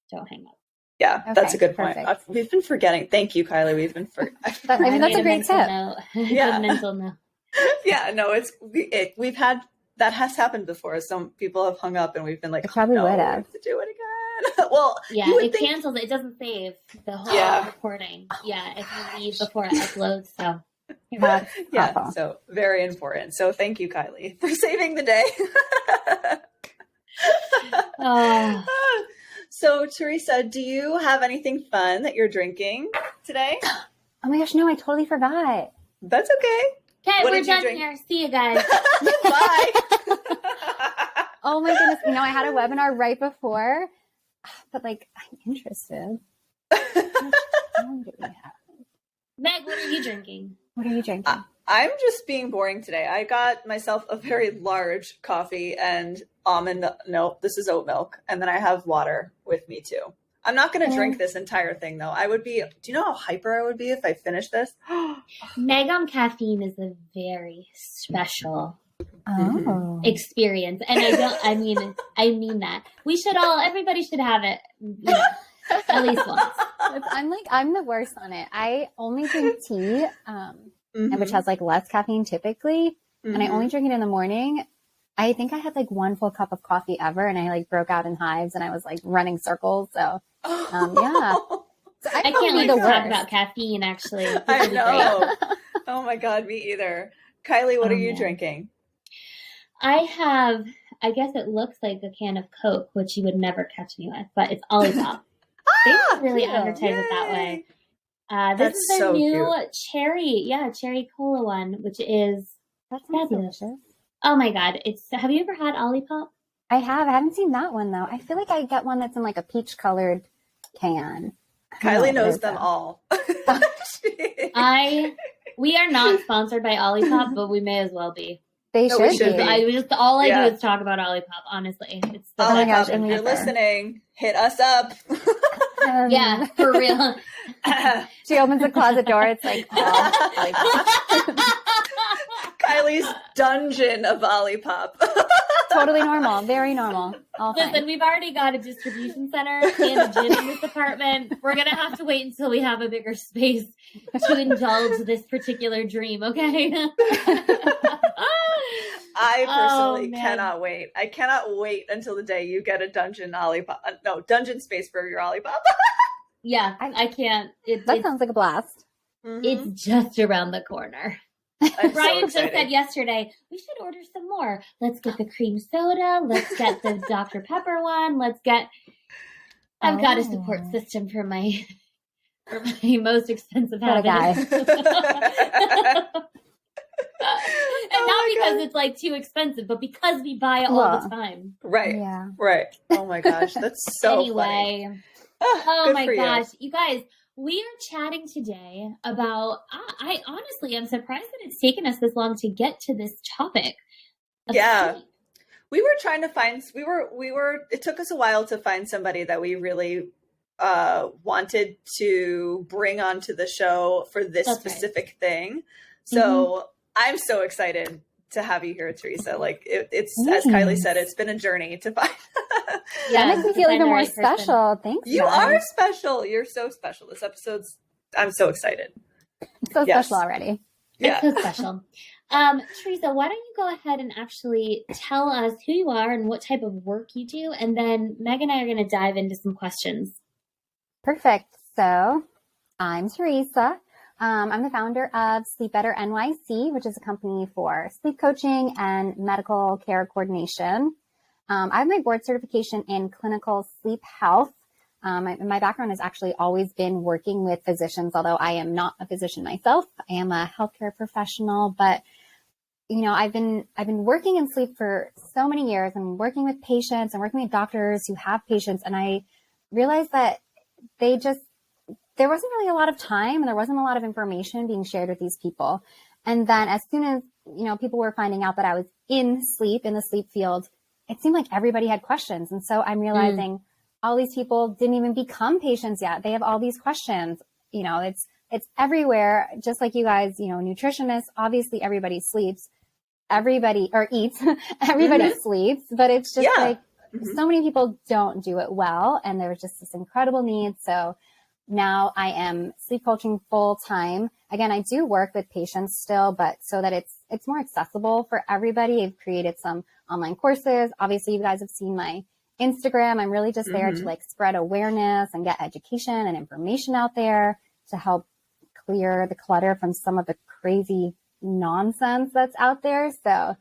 don't hang up. Yeah, Okay, that's a good point. perfect. We've been forgetting. Thank you, Kylie. We've been That's a great tip. Yeah. Mental note. Yeah, no, we've had, that has happened before. Some people have hung up and we've been like, It probably would we have. have to do it again. Well, yeah, it cancels it. It doesn't save the whole recording. Yeah, if you leave before it uploads. So yeah, awful. So very important. So thank you, Kylie, for saving the day. So Teresa, do you have anything fun that you're drinking today? Oh my gosh, no, I totally forgot. That's okay. Okay, we're done here. See you guys. Bye. Oh my goodness. I had a webinar right before, but I'm interested. Meg, what are you drinking? What are you drinking? I'm just being boring today. I got myself a very large coffee and almond milk. No, this is oat milk. And then I have water with me too. I'm not going to drink this entire thing though. Do you know how hyper I would be if I finished this? Meg on caffeine is a very special experience. And I mean that. Everybody should have it, at least once. I'm the worst on it. I only drink tea, which has less caffeine typically. And I only drink it in the morning. I think I had one full cup of coffee ever, and I broke out in hives, and I was running circles. So, yeah. So I can't talk about caffeine. Actually, I know. Oh my God, me either. Kylie, what are you drinking? I have. I guess it looks like a can of Coke, which you would never catch me with, but it's Olipop. They don't really advertise it that way. This is their new cherry cola one, which is delicious. Oh my God. Have you ever had Olipop? I have. I haven't seen that one though. I feel like I get one that's in a peach colored can. Kylie knows them all. We are not sponsored by Olipop, but we may as well be. They should be. I do is talk about Olipop, honestly. It's the Olipop, if you're listening, hit us up. Yeah, for real. She opens the closet door. It's Kylie's dungeon of Olipop. Totally normal. Very normal. Listen, we've already got a distribution center and a gym in this apartment. We're going to have to wait until we have a bigger space to indulge this particular dream, okay? I personally cannot wait. I cannot wait until the day you get a dungeon space for your Olipop. Yeah, I can't. That sounds like a blast. It's just around the corner. Brian just said yesterday, we should order some more. Let's get the cream soda. Let's get the Dr. Pepper one. I've got a support system for my most expensive habit. And not because it's too expensive, but because we buy it all the time. Right. Yeah. Right. Oh my gosh. That's so funny. Oh my gosh. You guys, we are chatting today about, I honestly am surprised that it's taken us this long to get to this topic. Yeah. Sleep. We were trying to find, it took us a while to find somebody that we really wanted to bring onto the show for this specific thing. So I'm so excited to have you here, Teresa. It's as Kylie said, it's been a journey to find. That makes me feel even more special. Thanks. You are special. You're so special. This episode's, I'm so excited. So special already. Yeah. It's so special. Teresa, why don't you go ahead and actually tell us who you are and what type of work you do, and then Meg and I are going to dive into some questions. Perfect. So I'm Teresa. I'm the founder of Sleep Better NYC, which is a company for sleep coaching and medical care coordination. I have my board certification in clinical sleep health. My background has actually always been working with physicians, although I am not a physician myself. I am a healthcare professional, but I've been working in sleep for so many years. I'm working with patients and working with doctors who have patients, and I realized that there wasn't really a lot of time and there wasn't a lot of information being shared with these people. And then as soon as, people were finding out that I was in the sleep field, it seemed like everybody had questions. And so I'm realizing all these people didn't even become patients yet. They have all these questions. It's everywhere. Just like you guys, nutritionists, obviously everybody sleeps, everybody or eats, everybody sleeps, but it's just so many people don't do it well. And there was just this incredible need. So now I am sleep coaching full time. Again, I do work with patients still, but so that it's more accessible for everybody, I've created some online courses. Obviously, you guys have seen my Instagram. I'm really just there to like spread awareness and get education and information out there to help clear the clutter from some of the crazy nonsense that's out there. So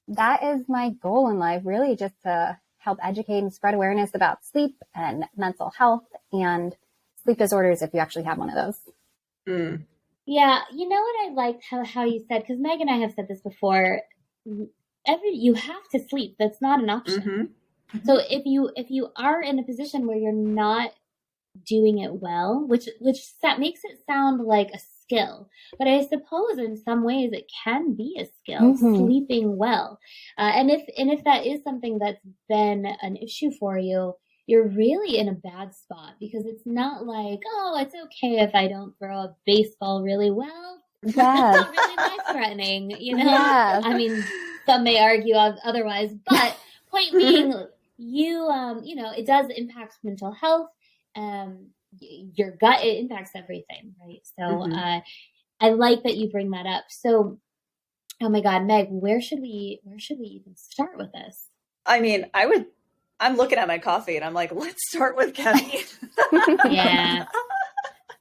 that is my goal in life, really just to help educate and spread awareness about sleep and mental health and sleep disorders if you actually have one of those. Yeah, you know what I liked how you said, because Meg and I have said this before, you have to sleep. That's not an option. So if you are in a position where you're not doing it well, which that makes it sound like a skill, but I suppose in some ways it can be a skill, sleeping well. And if that is something that's been an issue for you, you're really in a bad spot, because it's not like, oh, it's okay if I don't throw a baseball really well. It's not really life-threatening, you know? Yes. I mean, some may argue otherwise, but point being, you know, it does impact mental health, your gut, it impacts everything, right? So I like that you bring that up. So, oh my God, Meg, where should we even start with this? I mean, I'm looking at my coffee and I'm like, let's start with caffeine. Yeah.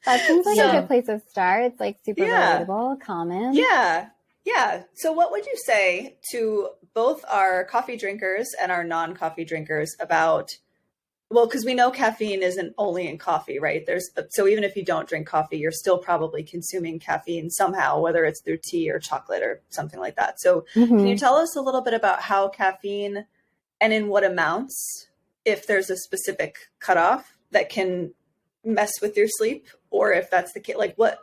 That seems like a good place to start. It's like super relatable, common. Yeah. Yeah. So what would you say to both our coffee drinkers and our non-coffee drinkers about, well, because we know caffeine isn't only in coffee, right? So even if you don't drink coffee, you're still probably consuming caffeine somehow, whether it's through tea or chocolate or something like that. So can you tell us a little bit about how caffeine, and in what amounts, if there's a specific cutoff that can mess with your sleep, or if that's the case, like what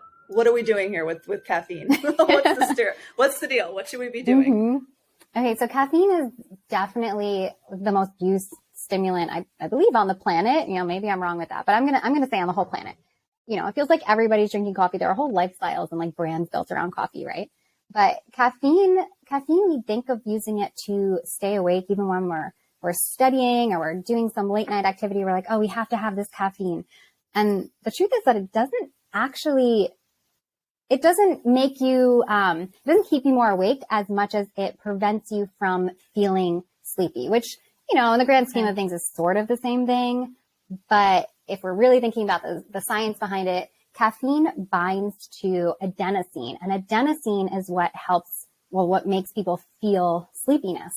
are we doing here with caffeine? What's the deal? What should we be doing? Okay, so caffeine is definitely the most used stimulant, I believe, on the planet. You know, maybe I'm wrong with that, but I'm gonna say on the whole planet. You know, it feels like everybody's drinking coffee. There are whole lifestyles and like brands built around coffee, right? But caffeine, we think of using it to stay awake, even when we're studying or we're doing some late night activity. We're like, oh, we have to have this caffeine. And the truth is that it doesn't make you, it doesn't keep you more awake as much as it prevents you from feeling sleepy, which, you know, in the grand scheme of things is sort of the same thing. But if we're really thinking about the science behind it, caffeine binds to adenosine, and adenosine is what makes people feel sleepiness.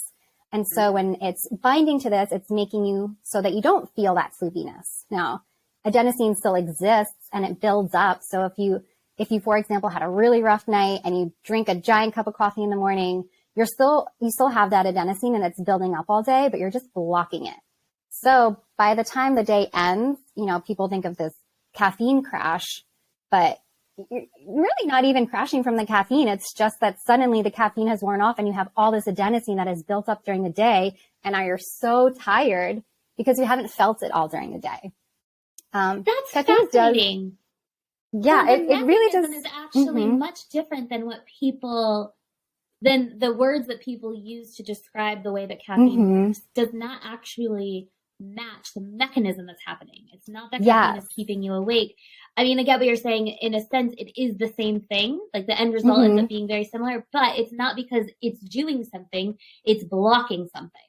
And so when it's binding to this, it's making you so that you don't feel that sleepiness. Now, adenosine still exists and it builds up. So if you, for example, had a really rough night and you drink a giant cup of coffee in the morning, you still have that adenosine and it's building up all day, but you're just blocking it. So by the time the day ends, you know, people think of this caffeine crash, but you're really not even crashing from the caffeine. It's just that suddenly the caffeine has worn off and you have all this adenosine that is built up during the day. And now you're so tired because you haven't felt it all during the day. That's fascinating. It really does. Is actually much different than than the words that people use to describe the way that caffeine works. Does not actually match the mechanism that's happening. It's not that caffeine is keeping you awake. I mean, I get what you're saying. In a sense, it is the same thing. Like the end result ends up being very similar, but it's not because it's doing something, it's blocking something.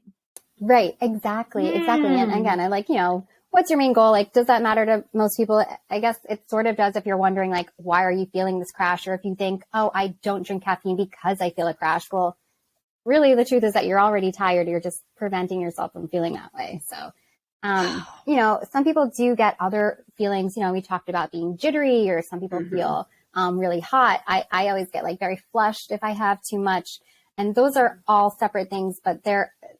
Right. Exactly. And again, I like, you know, what's your main goal? Like, does that matter to most people? I guess it sort of does if you're wondering, like, why are you feeling this crash? Or if you think, oh, I don't drink caffeine because I feel a crash. Well, really, the truth is that you're already tired. You're just preventing yourself from feeling that way. So, you know, some people do get other feelings. You know, we talked about being jittery, or some people feel really hot. I always get like very flushed if I have too much. And those are all separate things. But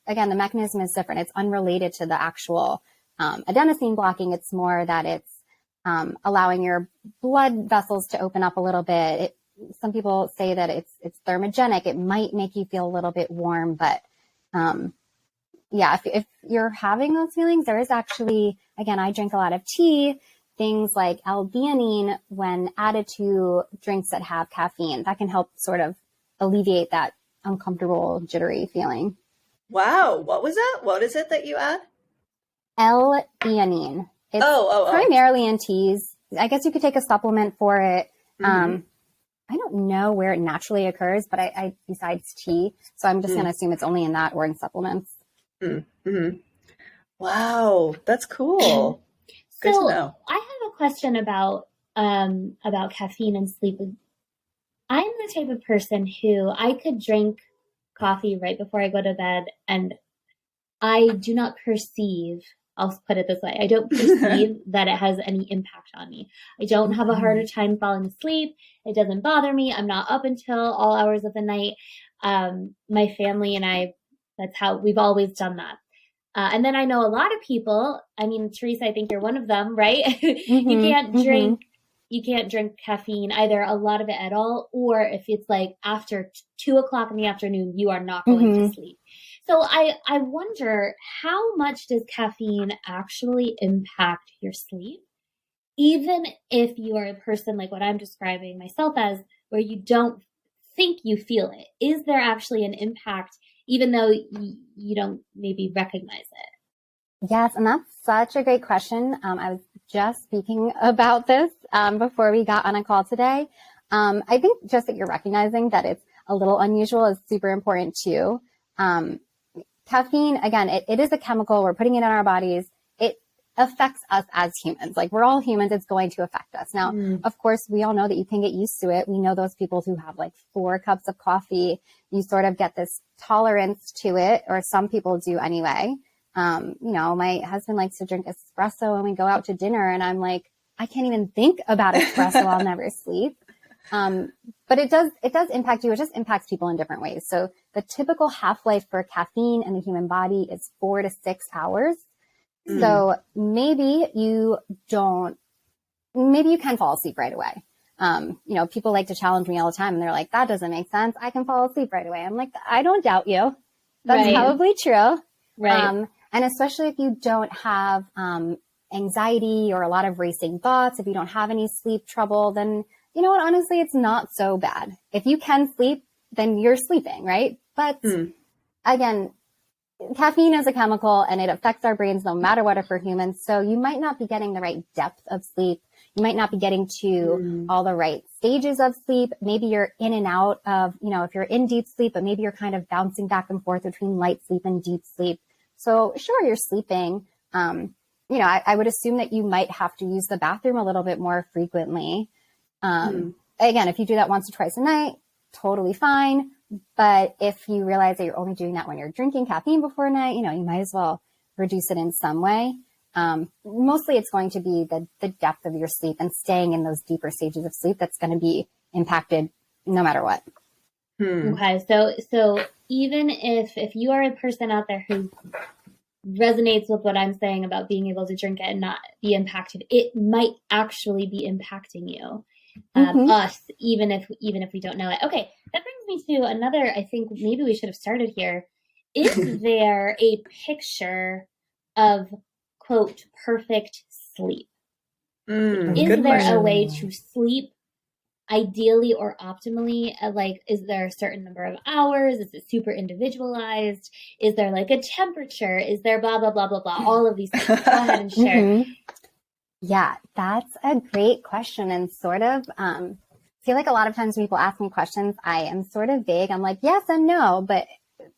again, the mechanism is different. It's unrelated to the actual adenosine blocking. It's more that it's allowing your blood vessels to open up a little bit. Some people say that it's thermogenic. It might make you feel a little bit warm, but if you're having those feelings, there is actually, again, I drink a lot of tea, things like L-theanine, when added to drinks that have caffeine, that can help sort of alleviate that uncomfortable, jittery feeling. Wow. What was that? What is it that you add? L-theanine. It's primarily in teas. I guess you could take a supplement for it. I don't know where it naturally occurs, but I besides tea. So I'm just going to assume it's only in that or in supplements. Wow. That's cool. Good to know. I have a question about caffeine and sleep. I'm the type of person who I could drink coffee right before I go to bed, and I do not perceive, I'll put it this way, I don't perceive that it has any impact on me. I don't have a harder time falling asleep. It doesn't bother me. I'm not up until all hours of the night. My family and I, that's how we've always done that. And then I know a lot of people, I mean, Teresa, I think you're one of them, right? You can't drink caffeine, either a lot of it at all, or if it's like after 2:00 in the afternoon, you are not going to sleep. So I wonder, how much does caffeine actually impact your sleep? Even if you are a person like what I'm describing myself as, where you don't think you feel it, is there actually an impact, even though you don't maybe recognize it? Yes, and that's such a great question. I was just speaking about this before we got on a call today. I think just that you're recognizing that it's a little unusual is super important too. Caffeine, again, it is a chemical. We're putting it in our bodies. It affects us as humans. Like, we're all humans. It's going to affect us. Now, of course, we all know that you can get used to it. We know those people who have like 4 cups of coffee. You sort of get this tolerance to it, or some people do anyway. My husband likes to drink espresso when we go out to dinner, and I'm like, I can't even think about espresso. I'll never sleep. But it does impact you. It just impacts people in different ways. So the typical half-life for caffeine in the human body is 4 to 6 hours. So maybe you can fall asleep right away. People like to challenge me all the time, and they're like, that doesn't make sense. I can fall asleep right away. I'm like, I don't doubt you. That's probably true. Right. And especially if you don't have anxiety or a lot of racing thoughts, if you don't have any sleep trouble, then you know what? Honestly, it's not so bad. If you can sleep, then you're sleeping, right? But again, caffeine is a chemical and it affects our brains no matter what if we're humans. So you might not be getting the right depth of sleep. You might not be getting to all the right stages of sleep. Maybe you're in and out of, if you're in deep sleep, but maybe you're kind of bouncing back and forth between light sleep and deep sleep. So sure, you're sleeping. I would assume that you might have to use the bathroom a little bit more frequently. Again, if you do that once or twice a night, totally fine. But if you realize that you're only doing that when you're drinking caffeine before night, you might as well reduce it in some way. Mostly it's going to be the depth of your sleep and staying in those deeper stages of sleep that's going to be impacted no matter what. Okay. So even if you are a person out there who resonates with what I'm saying about being able to drink it and not be impacted, it might actually be impacting you, us, even if we don't know it. Okay. That brings me to another, I think maybe we should have started here. Is there a picture of, quote, perfect sleep? Is there a way to sleep ideally or optimally? Is there a certain number of hours? Is it super individualized? Is there like a temperature? Is there blah, blah, blah, blah, blah? All of these things. Go ahead and share. Yeah, that's a great question. And sort of, I feel like a lot of times when people ask me questions, I am sort of vague. I'm like, yes and no, but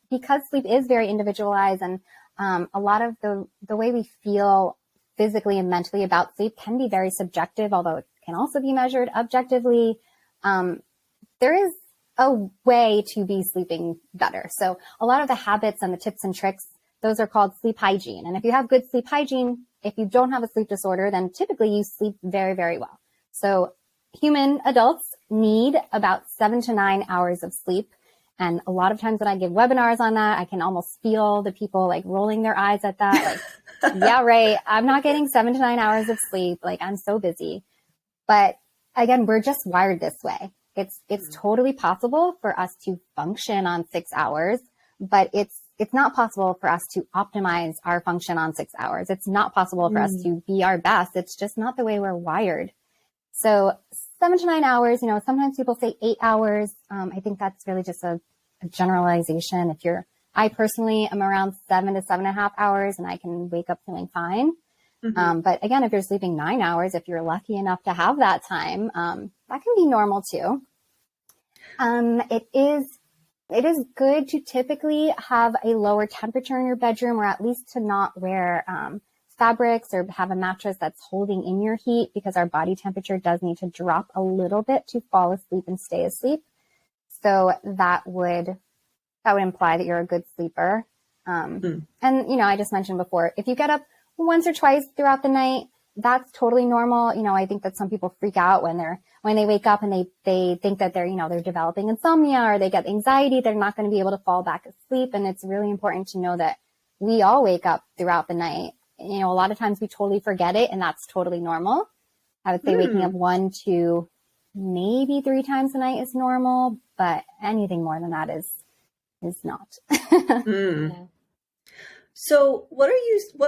because sleep is very individualized and a lot of the way we feel physically and mentally about sleep can be very subjective, although it can also be measured objectively. There is a way to be sleeping better. So a lot of the habits and the tips and tricks, those are called sleep hygiene. And if you have good sleep hygiene, if you don't have a sleep disorder, then typically you sleep very, very well. So human adults need about 7 to 9 hours of sleep. And a lot of times when I give webinars on that, I can almost feel the people like rolling their eyes at that. Like, yeah, right. I'm not getting 7 to 9 hours of sleep. Like, I'm so busy. But again, we're just wired this way. It's totally possible for us to function on 6 hours, but it's not possible for us to optimize our function on 6 hours. It's not possible for us to be our best. It's just not the way we're wired. So 7 to 9 hours, sometimes people say 8 hours. I think that's really just a generalization. If you're I personally am around 7 to 7.5 hours, and I can wake up feeling fine. But again, if you're sleeping 9 hours, if you're lucky enough to have that time, that can be normal too. It is good to typically have a lower temperature in your bedroom, or at least to not wear fabrics or have a mattress that's holding in your heat, because our body temperature does need to drop a little bit to fall asleep and stay asleep. So that would imply that you're a good sleeper. And, I just mentioned before, if you get up once or twice throughout the night, that's totally normal. I think that some people freak out when they wake up and they think that they're developing insomnia, or they get anxiety. They're not going to be able to fall back asleep. And it's really important to know that we all wake up throughout the night. A lot of times we totally forget it, and that's totally normal. I would say waking up 1 to maybe 3 times a night is normal, but anything more than that is not. So what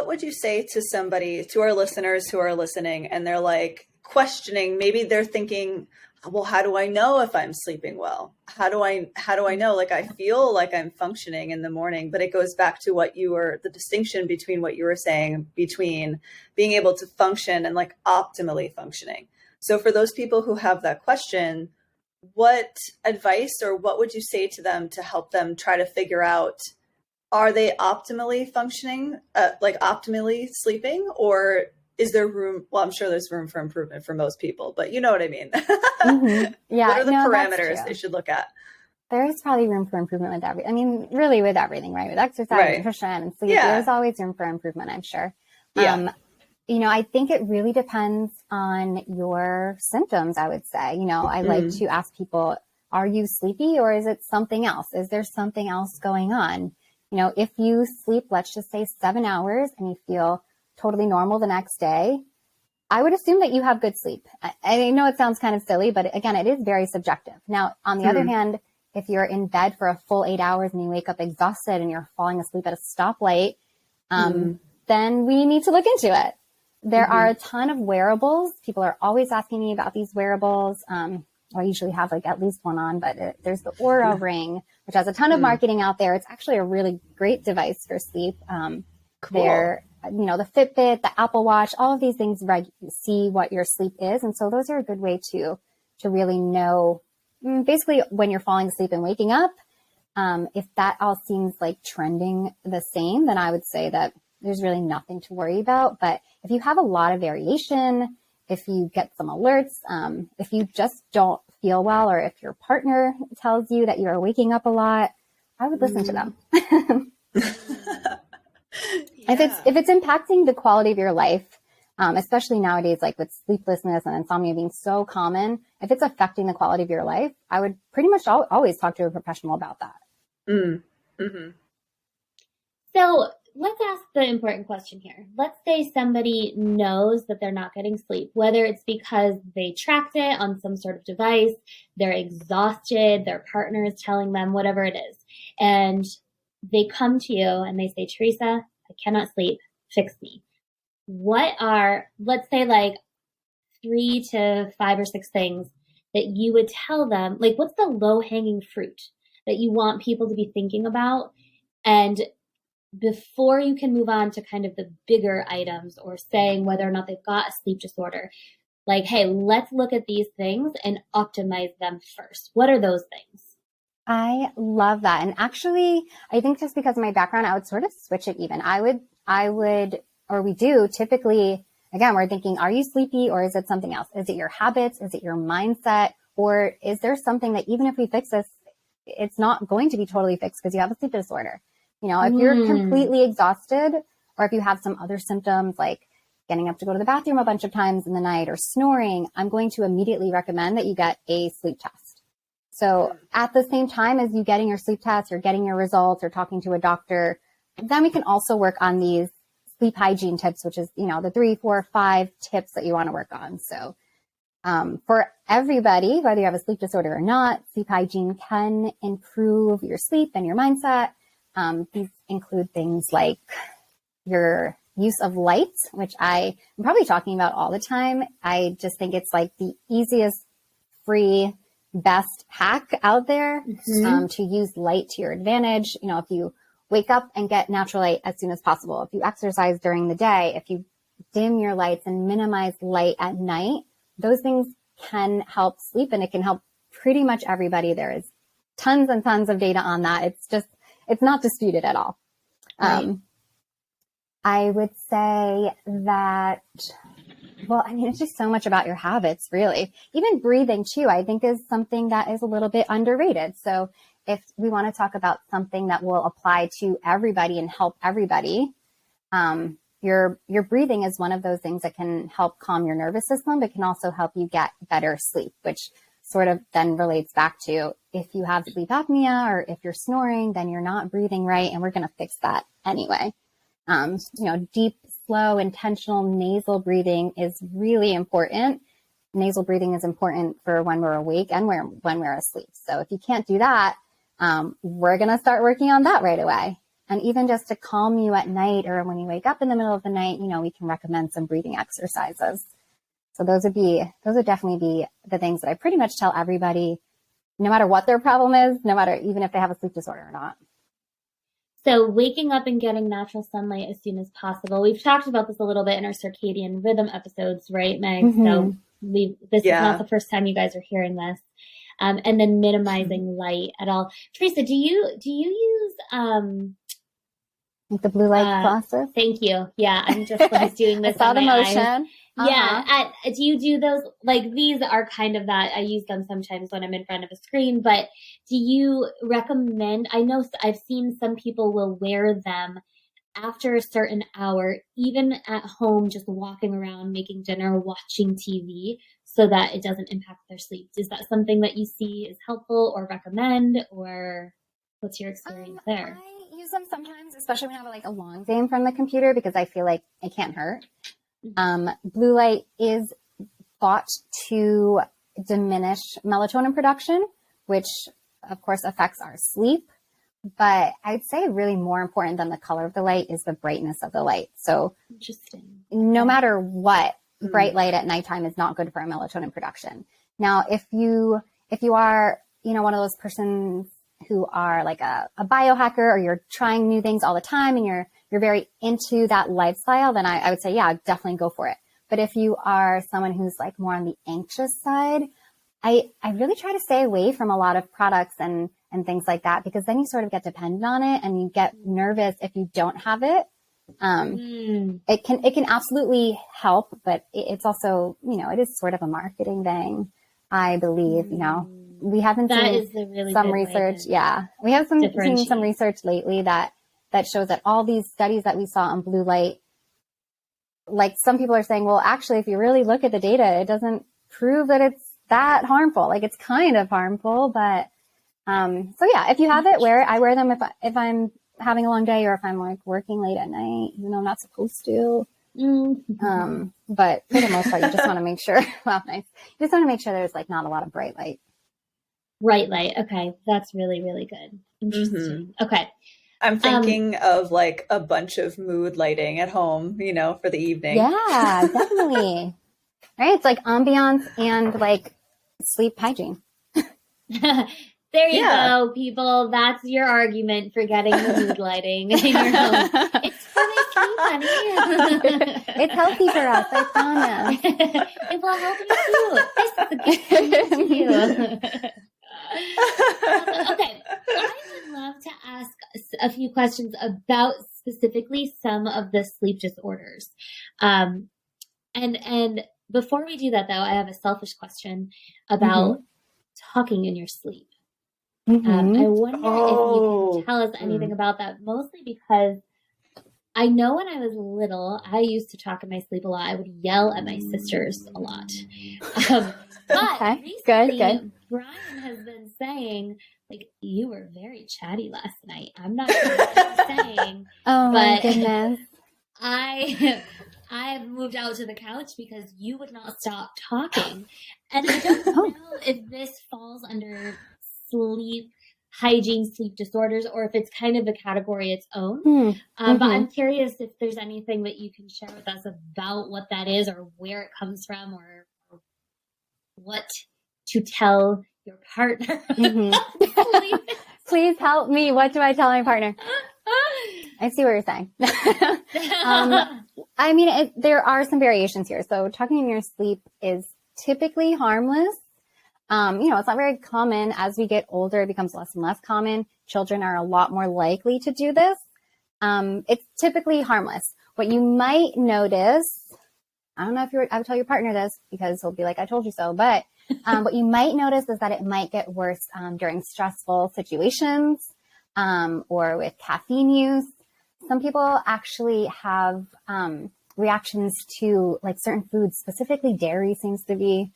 would you say to somebody, to our listeners who are listening, and they're like questioning, maybe they're thinking, well, how do I know if I'm sleeping well? How do I know? Like, I feel like I'm functioning in the morning, but it goes back to the distinction between what you were saying between being able to function and like optimally functioning. So for those people who have that question, what advice or what would you say to them to help them try to figure out, are they optimally functioning, like optimally sleeping, or is there room? Well, I'm sure there's room for improvement for most people, but you know what I mean? Yeah. What are the parameters they should look at? There is probably room for improvement with really with everything, right? With exercise, nutrition, and sleep, there's always room for improvement, I'm sure. Yeah. I think it really depends on your symptoms, I would say. I like to ask people, are you sleepy, or is it something else? Is there something else going on? If you sleep, let's just say 7 hours, and you feel totally normal the next day, I would assume that you have good sleep. I know it sounds kind of silly, but again, it is very subjective. Now, on the other hand, if you're in bed for a full 8 hours and you wake up exhausted and you're falling asleep at a stoplight, then we need to look into it. There are a ton of wearables. People are always asking me about these wearables. I usually have like at least one on, but there's the Aura Ring, which has a ton of marketing out there. It's actually a really great device for sleep. Cool. The Fitbit, the Apple Watch, all of these things see what your sleep is. And so those are a good way to really know basically when you're falling asleep and waking up. If that all seems like trending the same, then I would say that there's really nothing to worry about. But if you have a lot of variation, if you get some alerts, if you just don't feel well, or if your partner tells you that you're waking up a lot, I would listen to them. If it's impacting the quality of your life, especially nowadays, like with sleeplessness and insomnia being so common, if it's affecting the quality of your life, I would pretty much always talk to a professional about that. So let's ask the important question here. Let's say somebody knows that they're not getting sleep, whether it's because they tracked it on some sort of device, they're exhausted, their partner is telling them, whatever it is. And they come to you and they say, Teresa, I cannot sleep, fix me. What are, let's say like 3 to 5 or 6 things that you would tell them, like what's the low hanging fruit that you want people to be thinking about? And before you can move on to kind of the bigger items or saying whether or not they've got a sleep disorder, like, hey, let's look at these things and optimize them first. What are those things? I love that. And actually, I think just because of my background, I would sort of switch it even. I would, or we do typically, again, we're thinking, are you sleepy, or is it something else? Is it your habits? Is it your mindset? Or is there something that even if we fix this, it's not going to be totally fixed because you have a sleep disorder? If you're completely exhausted, or if you have some other symptoms like getting up to go to the bathroom a bunch of times in the night or snoring, I'm going to immediately recommend that you get a sleep test. So at the same time as you getting your sleep test or getting your results or talking to a doctor, then we can also work on these sleep hygiene tips, which is, the 3, 4, 5 tips that you want to work on. So for everybody, whether you have a sleep disorder or not, sleep hygiene can improve your sleep and your mindset. These include things like your use of light, which I am probably talking about all the time. I just think it's like the easiest, free, best hack out there to use light to your advantage. If you wake up and get natural light as soon as possible. If you exercise during the day, if you dim your lights and minimize light at night, those things can help sleep, and it can help pretty much everybody. There is tons and tons of data on that. It's not disputed at all. Right. I would say that, well, I mean, it's just so much about your habits, really. Even breathing too, I think is something that is a little bit underrated. So if we want to talk about something that will apply to everybody and help everybody, your breathing is one of those things that can help calm your nervous system, but can also help you get better sleep, which sort of then relates back to if you have sleep apnea or if you're snoring, then you're not breathing right. And we're going to fix that anyway. Deep, slow, intentional nasal breathing is really important. Nasal breathing is important for when we're awake and when we're asleep. So if you can't do that, we're going to start working on that right away. And even just to calm you at night or when you wake up in the middle of the night, we can recommend some breathing exercises. So those would definitely be the things that I pretty much tell everybody, no matter what their problem is, no matter even if they have a sleep disorder or not. So waking up and getting natural sunlight as soon as possible. We've talked about this a little bit in our circadian rhythm episodes, right, Meg? Mm-hmm. So this is not the first time you guys are hearing this. And then minimizing light at all. Teresa, do you use like the blue light glasses? Thank you. Yeah, I'm just doing this. I saw the motion. Eyes. Yeah. Do you do those? Like these are kind of that. I use them sometimes when I'm in front of a screen, but do you recommend, I know I've seen some people will wear them after a certain hour, even at home, just walking around, making dinner, watching TV, so that it doesn't impact their sleep. Is that something that you see is helpful or recommend, or what's your experience there? I use them sometimes, especially when I have a long day in front of the computer, because I feel like it can't hurt. Blue light is thought to diminish melatonin production, which of course affects our sleep. But I'd say really more important than the color of the light is the brightness of the light. So interesting. No matter what, bright light at nighttime is not good for our melatonin production. Now, if you are, one of those persons who are like a biohacker, or you're trying new things all the time and you're very into that lifestyle, then I would say, yeah, definitely go for it. But if you are someone who's more on the anxious side, I really try to stay away from a lot of products and things like that, because then you sort of get dependent on it and you get nervous if you don't have it. It can absolutely help, but it's also, it is sort of a marketing thing, I believe. We haven't seen some research. Yeah. We have seen some research lately that shows that all these studies that we saw on blue light, some people are saying, well, actually, if you really look at the data, it doesn't prove that it's that harmful. It's kind of harmful, but, so yeah, if you have it, wear it. I wear them if I'm having a long day, or if I'm working late at night, even though I'm not supposed to. But for the most part, you just want to make sure, well, nice. You just want to make sure there's not a lot of bright light. Bright light. Okay. That's really, really good. Interesting. Mm-hmm. Okay. I'm thinking of a bunch of mood lighting at home, for the evening. Yeah, definitely. Right? It's ambiance and sleep hygiene. There you go, people. That's your argument for getting the mood lighting in your home. It's for my sleep, honey. It's healthy for us, I promise. It will help you too. This is a good thing to you. Okay, I would love to ask a few questions about specifically some of the sleep disorders. And before we do that, though, I have a selfish question about talking in your sleep. I wonder if you can tell us anything about that, mostly because I know when I was little, I used to talk in my sleep a lot. I would yell at my sisters a lot. But recently, good. Brian has been saying, you were very chatty last night. I'm not sure what I'm saying. Oh, my goodness. I've moved out to the couch because you would not stop talking. And I don't know if this falls under sleep hygiene, sleep disorders, or if it's kind of a category its own. But I'm curious if there's anything that you can share with us about what that is, or where it comes from, or what to tell your partner. Please help me. What do I tell my partner? I see what you're saying. I mean, there are some variations here. So talking in your sleep is typically harmless. It's not very common. As we get older, it becomes less and less common. Children are a lot more likely to do this. It's typically harmless. What you might notice, I don't know if I would tell your partner this because he'll be like, I told you so, but what you might notice is that it might get worse during stressful situations or with caffeine use. Some people actually have reactions to like certain foods, specifically dairy seems to be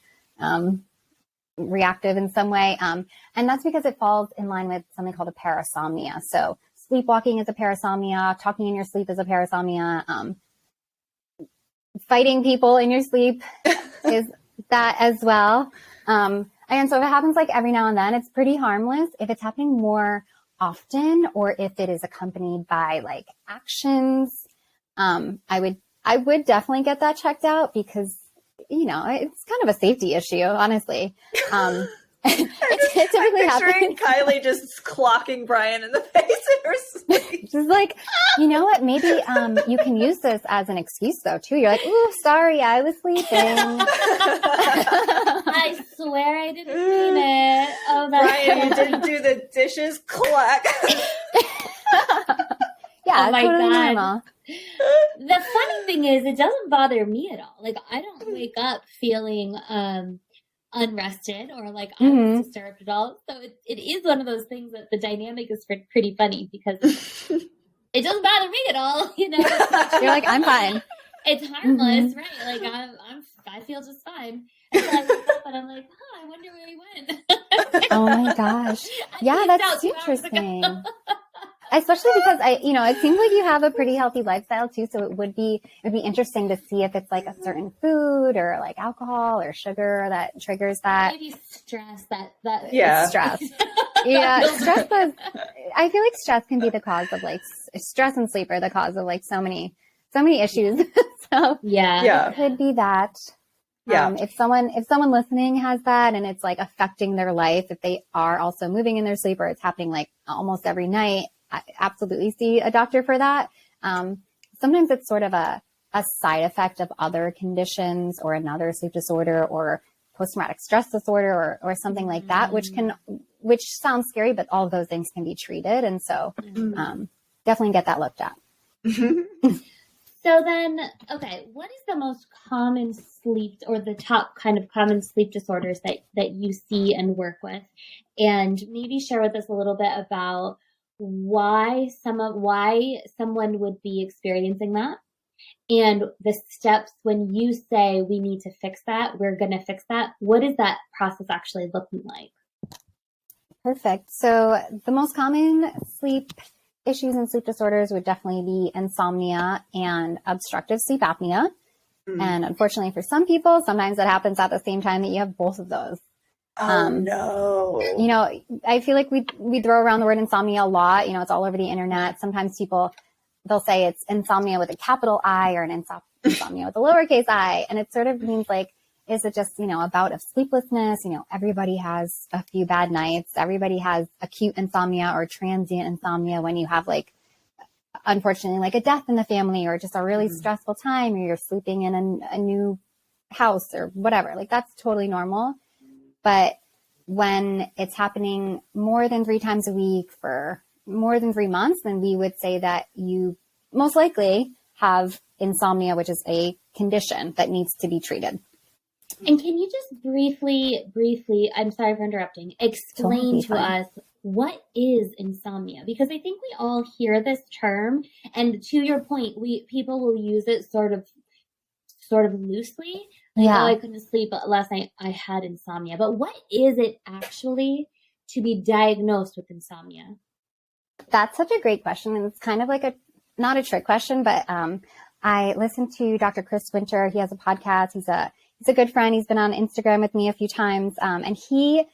reactive in some way. And that's because it falls in line with something called a parasomnia. So sleepwalking is a parasomnia, talking in your sleep is a parasomnia, fighting people in your sleep is that as well. And so if it happens like every now and then, it's pretty harmless. If it's happening more often, or if it is accompanied by like actions, I would definitely get that checked out because, it's kind of a safety issue, honestly. It typically happens. Kylie just clocking Brian in the face in her sleep. She's like, you know what? Maybe you can use this as an excuse, though, too. You're like, ooh, sorry, I was sleeping. I swear I didn't mean it. Oh, Brian, you didn't do the dishes. Clack. Yeah, oh my totally God. normal. The funny thing is, it doesn't bother me at all. Like, I don't wake up feeling unrested or like I'm disturbed at all. So it is one of those things that the dynamic is pretty funny because it doesn't bother me at all. You're like, I'm fine. It's harmless, right? Like I feel just fine. And so I wake up and I'm like, oh, I wonder where he went. Oh my gosh. Yeah, that's interesting. Especially because it seems like you have a pretty healthy lifestyle too. So it would be interesting to see if it's like a certain food or like alcohol or sugar that triggers that. Maybe stress that stress. Yeah. Stress I feel like stress can be the cause of like stress and sleep are the cause of like so many issues. So yeah, it could be that. Yeah. If someone listening has that and it's like affecting their life, if they are also moving in their sleep or it's happening like almost every night, I absolutely see a doctor for that. Sometimes it's sort of a side effect of other conditions or another sleep disorder or post-traumatic stress disorder or something like that, which sounds scary, but all of those things can be treated. And so definitely get that looked at. So then, okay, what is the most common sleep or the top kind of common sleep disorders that you see and work with? And maybe share with us a little bit about why someone would be experiencing that and the steps when you say we need to fix that, we're going to fix that. What is that process actually looking like? Perfect. So the most common sleep issues and sleep disorders would definitely be insomnia and obstructive sleep apnea. And unfortunately for some people, sometimes it happens at the same time that you have both of those. Oh, no. I feel like we throw around the word insomnia a lot. It's all over the internet. Sometimes they'll say it's insomnia with a capital I or an insomnia with a lowercase I. And it sort of means like, is it just, a bout of sleeplessness? Everybody has a few bad nights. Everybody has acute insomnia or transient insomnia when you have like, unfortunately, like a death in the family or just a really stressful time or you're sleeping in a new house or whatever. Like that's totally normal. But when it's happening more than 3 times a week for more than 3 months, then we would say that you most likely have insomnia, which is a condition that needs to be treated. And can you just briefly, I'm sorry for interrupting, explain to us what is insomnia? Because I think we all hear this term, and to your point, people will use it sort of loosely. Like, oh, I couldn't sleep last night, I had insomnia. But what is it actually to be diagnosed with insomnia? That's such a great question. And it's kind of like not a trick question, but I listened to Dr. Chris Winter. He has a podcast. He's a good friend. He's been on Instagram with me a few times. And he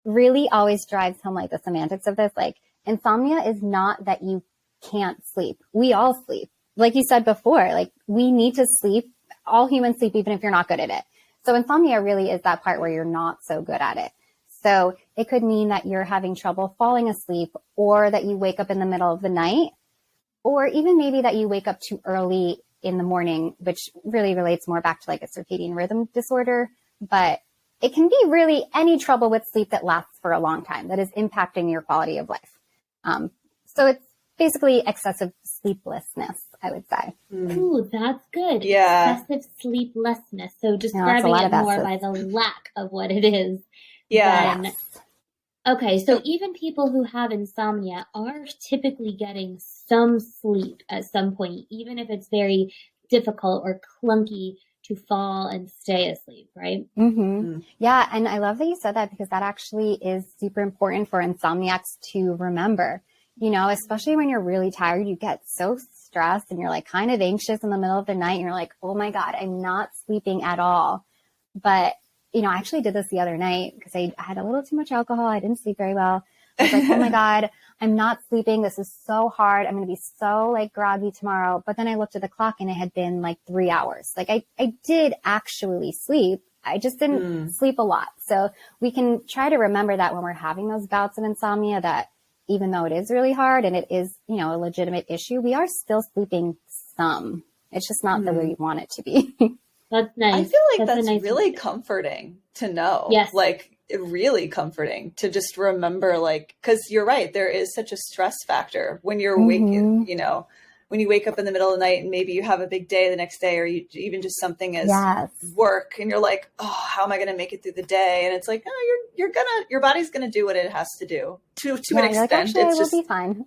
really always drives home like the semantics of this. Like insomnia is not that you can't sleep. We all sleep. Like you said before, like we need to sleep. All humans sleep, even if you're not good at it. So insomnia really is that part where you're not so good at it. So it could mean that you're having trouble falling asleep or that you wake up in the middle of the night or even maybe that you wake up too early in the morning, which really relates more back to like a circadian rhythm disorder. But it can be really any trouble with sleep that lasts for a long time that is impacting your quality of life. So it's basically excessive sleeplessness, I would say. Ooh, that's good. Yeah. Excessive sleeplessness. So describing it more by the lack of what it is. Yeah. Then, okay, so even people who have insomnia are typically getting some sleep at some point, even if it's very difficult or clunky to fall and stay asleep, right? Yeah, and I love that you said that, because that actually is super important for insomniacs to remember. You know, especially when you're really tired, you get so stressed and you're like kind of anxious in the middle of the night and you're like, oh my God, I'm not sleeping at all. But, you know, I actually did this the other night because I had a little too much alcohol. I didn't sleep very well. I was like, oh my God, I'm not sleeping. This is so hard. I'm going to be so like groggy tomorrow. But then I looked at the clock and it had been like 3 hours. Like I did actually sleep. I just didn't sleep a lot. So we can try to remember that when we're having those bouts of insomnia, that even though it is really hard and it is, you know, a legitimate issue, we are still sleeping some. It's just not the way we want it to be. That's nice. I feel like that's nice really comforting to know. Yes. Like really comforting to just remember, like, because you're right, there is such a stress factor when you're waking, you know, when you wake up in the middle of the night and maybe you have a big day the next day, or you even just something as work, and you're like, oh, how am I going to make it through the day? And it's like, oh, your body's going to do what it has to do to an extent. Like, actually, it's just, will be fine.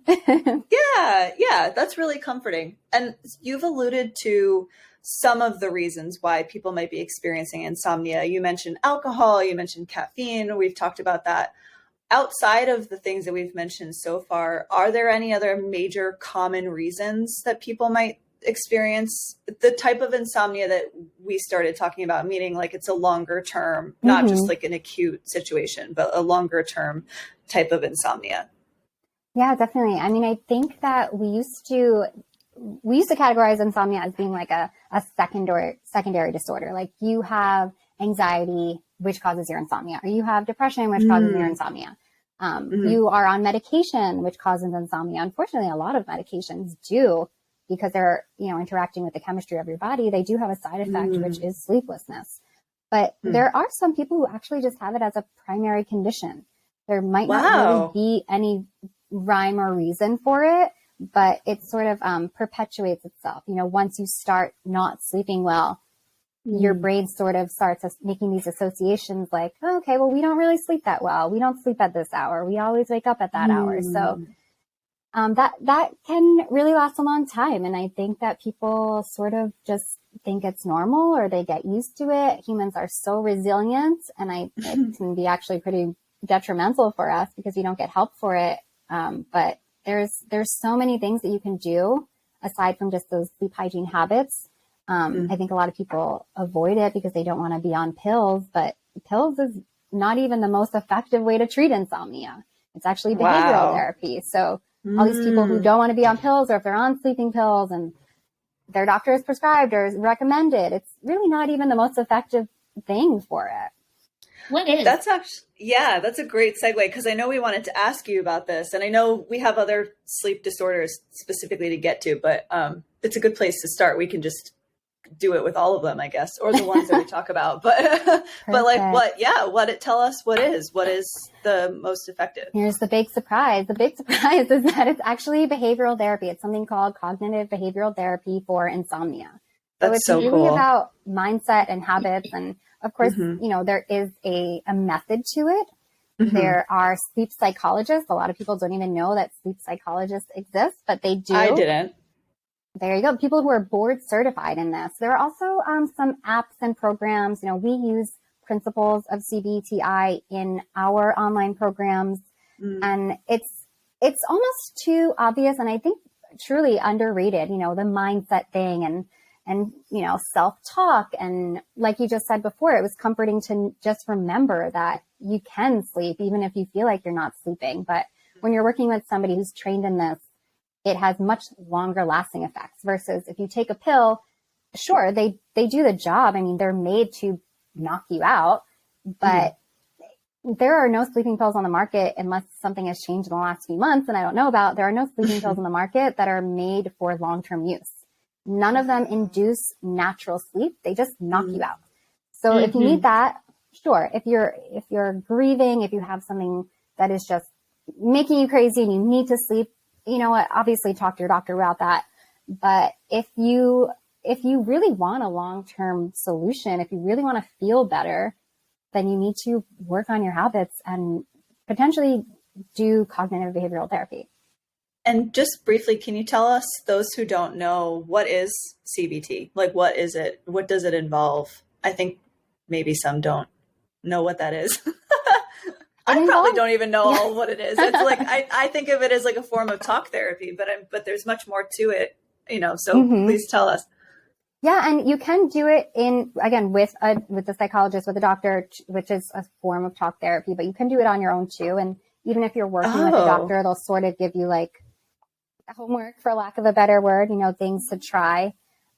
yeah, that's really comforting. And you've alluded to some of the reasons why people might be experiencing insomnia. You mentioned alcohol, you mentioned caffeine. We've talked about that. Outside of the things that we've mentioned so far, are there any other major common reasons that people might experience the type of insomnia that we started talking about, meaning like it's a longer term, not just like an acute situation, but a longer term type of insomnia? Yeah, definitely. I mean, I think that we used to categorize insomnia as being like a secondary disorder. Like you have anxiety, which causes your insomnia, or you have depression, which causes your insomnia. You are on medication, which causes insomnia. Unfortunately, a lot of medications do, because they're, you know, interacting with the chemistry of your body. They do have a side effect, which is sleeplessness. But there are some people who actually just have it as a primary condition. There might not really be any rhyme or reason for it, but it sort of perpetuates itself. You know, once you start not sleeping well, your brain sort of starts making these associations like, oh, okay, well, we don't really sleep that well. We don't sleep at this hour. We always wake up at that hour. So that can really last a long time. And I think that people sort of just think it's normal, or they get used to it. Humans are so resilient, and it can be actually pretty detrimental for us because we don't get help for it. But there's so many things that you can do aside from just those sleep hygiene habits. I think a lot of people avoid it because they don't want to be on pills, but pills is not even the most effective way to treat insomnia. It's actually behavioral therapy. So all these people who don't want to be on pills, or if they're on sleeping pills and their doctor has prescribed or recommended, it's really not even the most effective thing for it. What is? That's actually, that's a great segue, because I know we wanted to ask you about this, and I know we have other sleep disorders specifically to get to, but it's a good place to start. We can just do it with all of them, I guess, or the ones that we talk about. But but like tell us what is the most effective? Here's the big surprise. The big surprise is that it's actually behavioral therapy. It's something called cognitive behavioral therapy for insomnia. So it's really cool. About mindset and habits. And of course, you know, there is a method to it. There are sleep psychologists. A lot of people don't even know that sleep psychologists exist, but they do. I didn't. There you go. People who are board certified in this. There are also some apps and programs. You know, we use principles of CBTI in our online programs, and it's almost too obvious, and I think truly underrated. You know, the mindset thing and you know, self-talk, and like you just said before, it was comforting to just remember that you can sleep even if you feel like you're not sleeping. But when you're working with somebody who's trained in this, it has much longer lasting effects versus if you take a pill, sure, they do the job. I mean, they're made to knock you out, but there are no sleeping pills on the market unless something has changed in the last few months and I don't know about. There are no sleeping pills on the market that are made for long-term use. None of them induce natural sleep. They just knock you out. So if you need that, sure. If you're grieving, if you have something that is just making you crazy and you need to sleep, you know what, obviously talk to your doctor about that. But if you really want a long-term solution, if you really want to feel better, then you need to work on your habits and potentially do cognitive behavioral therapy. And just briefly, can you tell us, those who don't know, what is CBT? Like, what is it? What does it involve? I think maybe some don't know what that is. I probably don't even know all what it is. It's like, I think of it as like a form of talk therapy, but there's much more to it, you know, so please tell us. Yeah. And you can do it with the psychologist, with the doctor, which is a form of talk therapy, but you can do it on your own too. And even if you're working with a doctor, they'll sort of give you like homework, for lack of a better word, you know, things to try,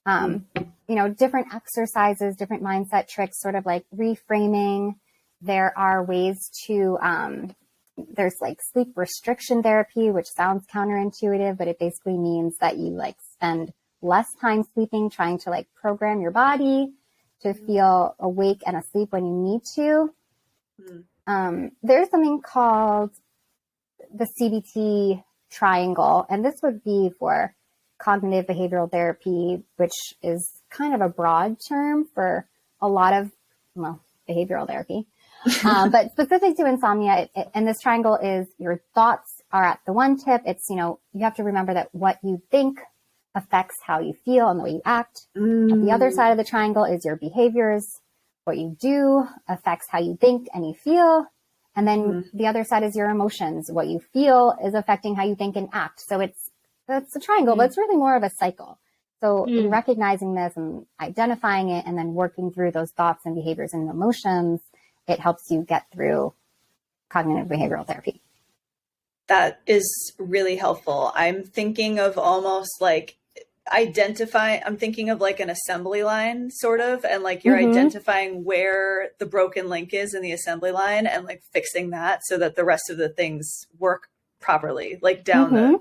you know, different exercises, different mindset tricks, sort of like reframing. There are ways to, there's like sleep restriction therapy, which sounds counterintuitive, but it basically means that you like spend less time sleeping, trying to like program your body to feel awake and asleep when you need to. There's something called the CBT triangle, and this would be for cognitive behavioral therapy, which is kind of a broad term for a lot of, behavioral therapy. But specific to insomnia, and this triangle is your thoughts are at the one tip. It's, you know, you have to remember that what you think affects how you feel and the way you act. At the other side of the triangle is your behaviors. What you do affects how you think and you feel. And then the other side is your emotions. What you feel is affecting how you think and act. So it's a triangle, but it's really more of a cycle. So in recognizing this and identifying it and then working through those thoughts and behaviors and emotions, it helps you get through cognitive behavioral therapy. That is really helpful. I'm thinking of almost like I'm thinking of like an assembly line sort of, and like you're identifying where the broken link is in the assembly line and like fixing that so that the rest of the things work properly, like down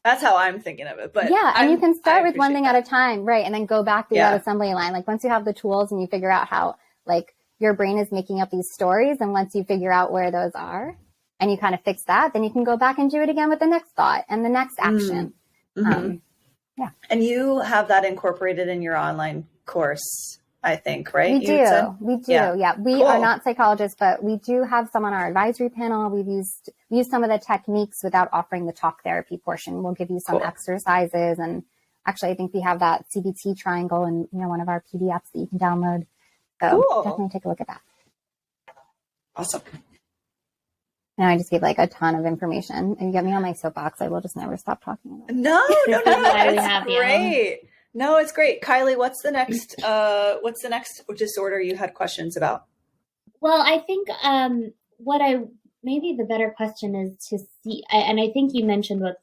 that's how I'm thinking of it. But yeah, and you can start with one thing at a time, right? And then go back through that assembly line. Like once you have the tools and you figure out how like your brain is making up these stories, and once you figure out where those are and you kind of fix that, then you can go back and do it again with the next thought and the next action. Yeah. And you have that incorporated in your online course, I think, right? We do. Yeah. We are not psychologists, but we do have some on our advisory panel. We use some of the techniques without offering the talk therapy portion. We'll give you some exercises. And actually, I think we have that CBT triangle in, you know, one of our PDFs that you can download. So definitely take a look at that. Awesome. And I just gave like a ton of information, and you get me on my soapbox. I will just never stop talking about it. No, it's great. No, it's great. Kylie, what's the next disorder you had questions about? Well, I think maybe the better question is to see, and I think you mentioned what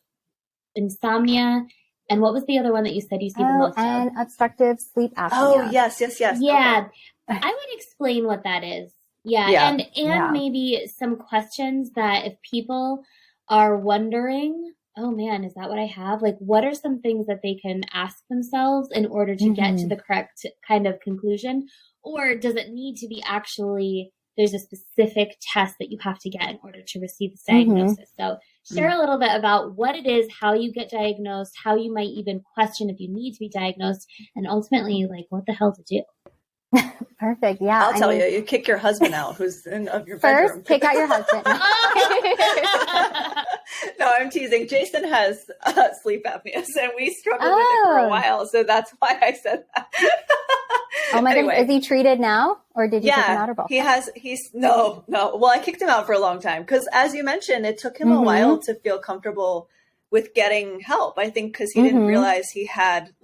insomnia, and what was the other one that you said you see the most and of? Obstructive sleep apnea. Oh, yes. Yeah. Okay. I would explain what that is. Yeah. And maybe some questions that if people are wondering, oh man, is that what I have? Like, what are some things that they can ask themselves in order to get to the correct kind of conclusion? Or does it need to be actually, there's a specific test that you have to get in order to receive this diagnosis? So share a little bit about what it is, how you get diagnosed, how you might even question if you need to be diagnosed, and ultimately, like, what the hell to do. Perfect. Yeah. I'll tell you, you kick your husband out who's in your bedroom. First, kick out your husband. No, I'm teasing. Jason has sleep apnea, and we struggled with it for a while. So that's why I said that. Oh my goodness. Is he treated now, or did you kick him out or both? No. Well, I kicked him out for a long time because, as you mentioned, it took him a while to feel comfortable with getting help. I think because he didn't realize he had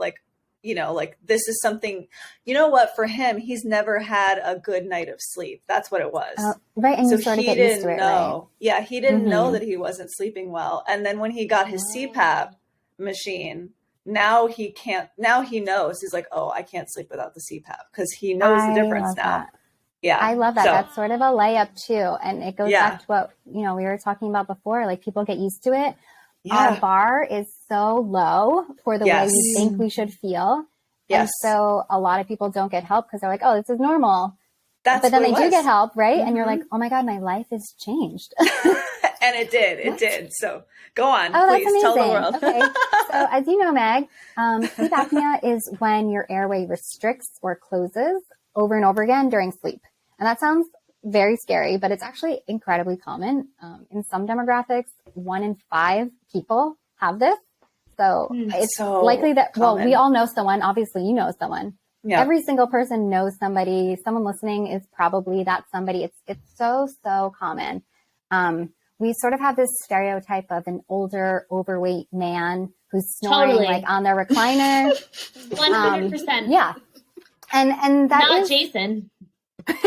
this is something, you know what, for him, he's never had a good night of sleep. That's what it was. Right. And so you sort of get used to it, right? Yeah. He didn't know that he wasn't sleeping well. And then when he got his CPAP machine, now he knows. He's like, oh, I can't sleep without the CPAP, because he knows the difference now. Yeah. I love that. That's sort of a layup too. And it goes back to what, we were talking about before, like people get used to it. Our bar is so low for the way we think we should feel. And so a lot of people don't get help because they're like, oh, this is normal. But then they do get help, right? And you're like, oh my God, my life has changed. And it did. It did. So go on, please tell the world. Okay. So as you know, Meg, sleep apnea is when your airway restricts or closes over and over again during sleep. And that sounds very scary, but it's actually incredibly common. In some demographics, 1 in 5 people have this. So it's so likely that, common. We all know someone. Obviously, you know someone. Yeah. Every single person knows somebody. Someone listening is probably that somebody. It's so common. We sort of have this stereotype of an older, overweight man who's snoring like on their recliner. 100%. Yeah. And that not is Jason. He's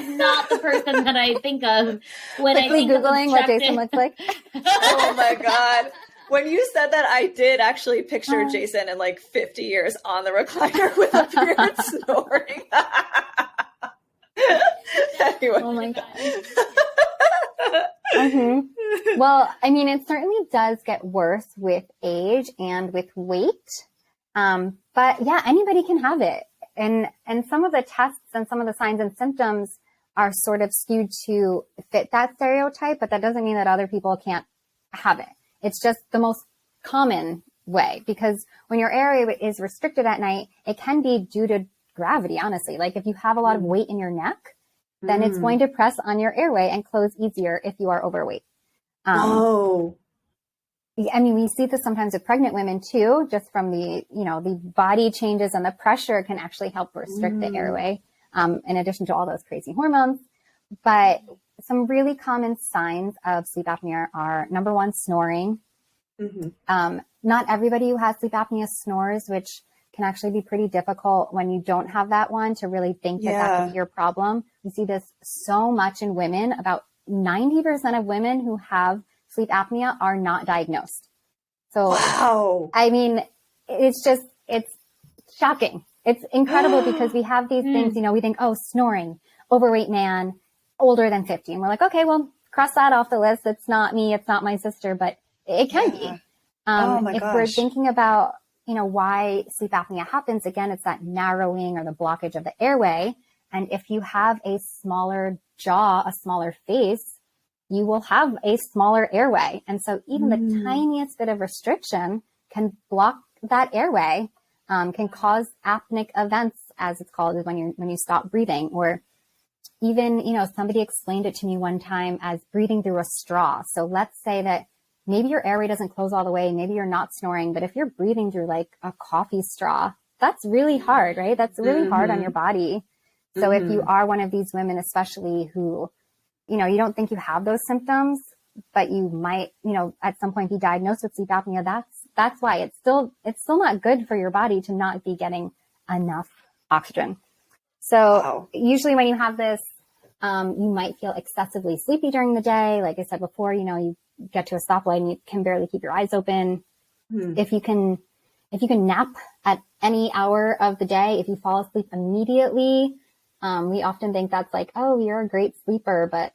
not the person that I think of when I think Googling what Jason looks like. Oh my God. When you said that, I did actually picture Jason in like 50 years on the recliner with a beard snoring. Anyway. Oh my God. Well, I mean, it certainly does get worse with age and with weight. But yeah, anybody can have it. And some of the tests and some of the signs and symptoms are sort of skewed to fit that stereotype, but that doesn't mean that other people can't have it. It's just the most common way, because when your airway is restricted at night, it can be due to gravity, honestly. Like if you have a lot of weight in your neck, then it's going to press on your airway and close easier if you are overweight. I mean, we see this sometimes with pregnant women too, just from the body changes and the pressure can actually help restrict the airway, in addition to all those crazy hormones. But some really common signs of sleep apnea are, number one, snoring. Not everybody who has sleep apnea snores, which can actually be pretty difficult when you don't have that one to really think that could be your problem. We see this so much in women. About 90% of women who have sleep apnea are not diagnosed. So, I mean, it's shocking. It's incredible because we have these things, we think, oh, snoring, overweight man, older than 50. And we're like, okay, well, cross that off the list. It's not me. It's not my sister, but it can be. If we're thinking about, why sleep apnea happens, again, it's that narrowing or the blockage of the airway. And if you have a smaller jaw, a smaller face, you will have a smaller airway. And so even the tiniest bit of restriction can block that airway, can cause apneic events, as it's called, is when you stop breathing. Or even, somebody explained it to me one time as breathing through a straw. So let's say that maybe your airway doesn't close all the way, maybe you're not snoring, but if you're breathing through like a coffee straw, that's really hard, right? That's really hard on your body. So if you are one of these women, especially who, you don't think you have those symptoms, but you might, at some point be diagnosed with sleep apnea, that's why it's still not good for your body to not be getting enough oxygen. So usually when you have this, you might feel excessively sleepy during the day. Like I said before, you get to a stoplight and you can barely keep your eyes open. If you can nap at any hour of the day, if you fall asleep immediately, we often think that's like, oh, you're a great sleeper, but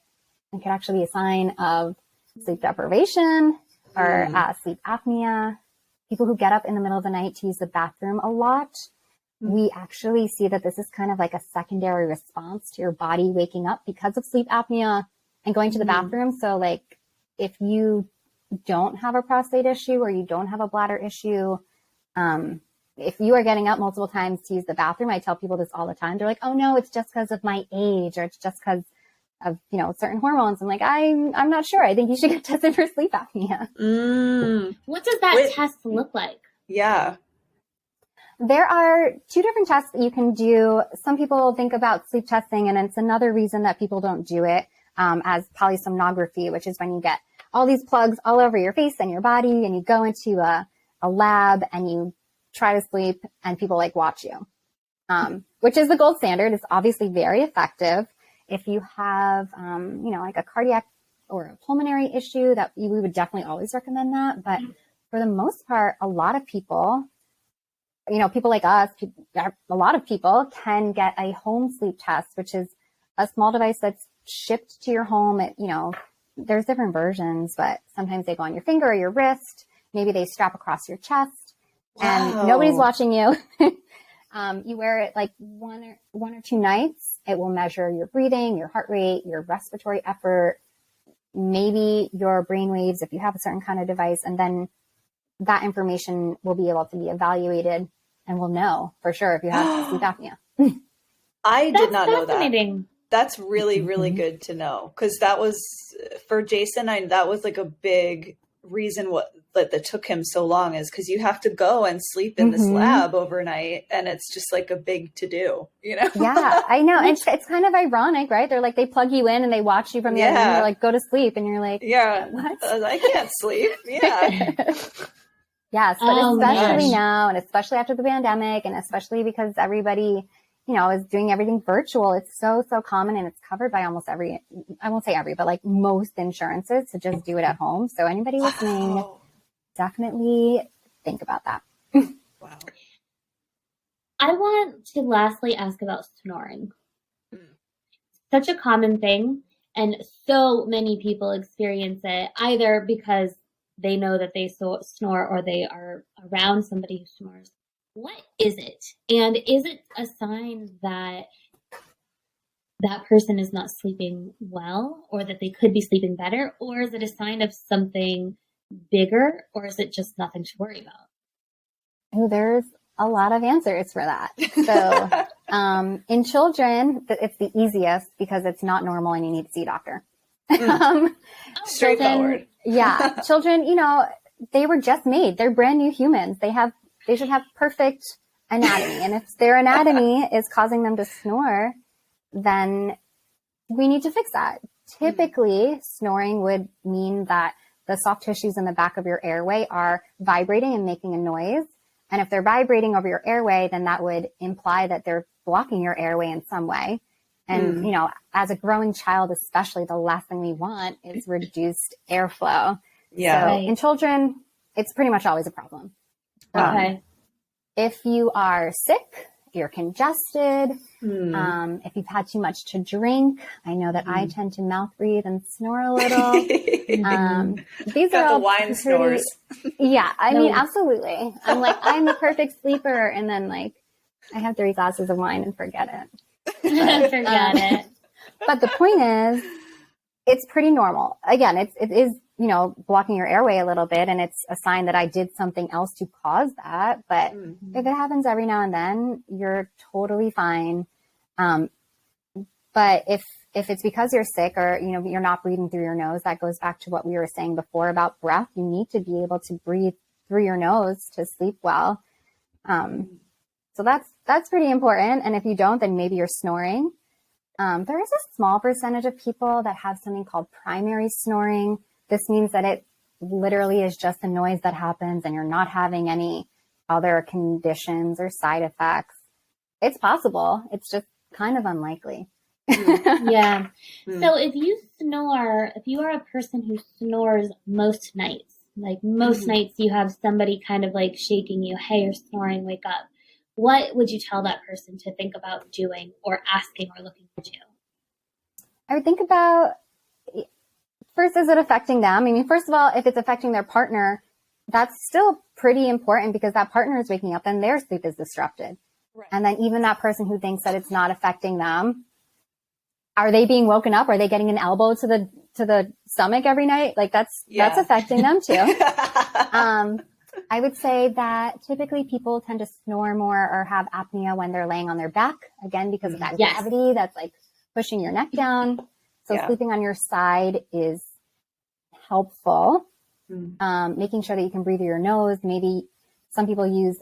it could actually be a sign of sleep deprivation or sleep apnea. People who get up in the middle of the night to use the bathroom a lot, we actually see that this is kind of like a secondary response to your body waking up because of sleep apnea and going to the bathroom. So like if you don't have a prostate issue or you don't have a bladder issue, if you are getting up multiple times to use the bathroom, I tell people this all the time. They're like, oh no, it's just because of my age or it's just because of, certain hormones. I'm like, I'm not sure. I think you should get tested for sleep apnea. What does that test look like? Yeah. There are 2 different tests that you can do. Some people think about sleep testing, and it's another reason that people don't do it, as polysomnography, which is when you get all these plugs all over your face and your body, and you go into a lab and you try to sleep and people watch you, which is the gold standard. It's obviously very effective. If you have, like a cardiac or a pulmonary issue, that we would definitely always recommend that. But for the most part, a lot of people people like us, a lot of people can get a home sleep test, which is a small device that's shipped to your home. There's different versions, but sometimes they go on your finger or your wrist. Maybe they strap across your chest. Wow. And nobody's watching you. You wear it like one or two nights. It will measure your breathing, your heart rate, your respiratory effort, maybe your brain waves if you have a certain kind of device. And then that information will be able to be evaluated and we'll know for sure if you have sleep apnea. I did not know that. That's really, really good to know. Because that was, for Jason, that was like a big reason that took him so long, is because you have to go and sleep in this lab overnight. And it's just like a big to-do, Yeah, I know. And it's kind of ironic, right? They're like, they plug you in and they watch you from the other room. They're like, go to sleep. And you're like, what? I can't sleep. Yeah. Yes, but especially now, and especially after the pandemic, and especially because everybody, is doing everything virtual. It's so common, and it's covered by almost I won't say every, but like most insurances to just do it at home. So anybody listening, definitely think about that. Wow. I want to lastly ask about snoring. Such a common thing, and so many people experience it either because they know that they snore or they are around somebody who snores. What is it? And is it a sign that that person is not sleeping well, or that they could be sleeping better? Or is it a sign of something bigger, or is it just nothing to worry about? Oh, there's a lot of answers for that. So in children, it's the easiest because it's not normal and you need to see a doctor. Straightforward. Children, they were just made. They're brand new humans. They should have perfect anatomy. And if their anatomy is causing them to snore, then we need to fix that. Typically, snoring would mean that the soft tissues in the back of your airway are vibrating and making a noise. And if they're vibrating over your airway, then that would imply that they're blocking your airway in some way. And, as a growing child, especially, the last thing we want is reduced airflow. Yeah. So in children, it's pretty much always a problem. Okay. If you are sick, if you're congested, if you've had too much to drink, I know that I tend to mouth breathe and snore a little. These are all the wine snores. Yeah, I mean, absolutely. I'm the perfect sleeper, and then I have 3 glasses of wine and forget it. Forget it. But the point is, it's pretty normal. Again, it is, blocking your airway a little bit, and it's a sign that I did something else to cause that. But if it happens every now and then, you're totally fine. But if it's because you're sick or, you're not breathing through your nose, that goes back to what we were saying before about breath. You need to be able to breathe through your nose to sleep well. So that's pretty important. And if you don't, then maybe you're snoring. There is a small percentage of people that have something called primary snoring. This means that it literally is just a noise that happens and you're not having any other conditions or side effects. It's possible. It's just kind of unlikely. Yeah. So if you are a person who snores most nights, most nights you have somebody kind of shaking you, hey, you're snoring, wake up. What would you tell that person to think about doing or asking or looking into? I would think about, first, is it affecting them? I mean, first of all, if it's affecting their partner, that's still pretty important because that partner is waking up and their sleep is disrupted. Right. And then even that person who thinks that it's not affecting them, are they being woken up? Are they getting an elbow to the stomach every night? That's affecting them too. I would say that typically people tend to snore more or have apnea when they're laying on their back, again, because of that gravity that's pushing your neck down. So sleeping on your side is helpful. Making sure that you can breathe through your nose. Maybe some people use,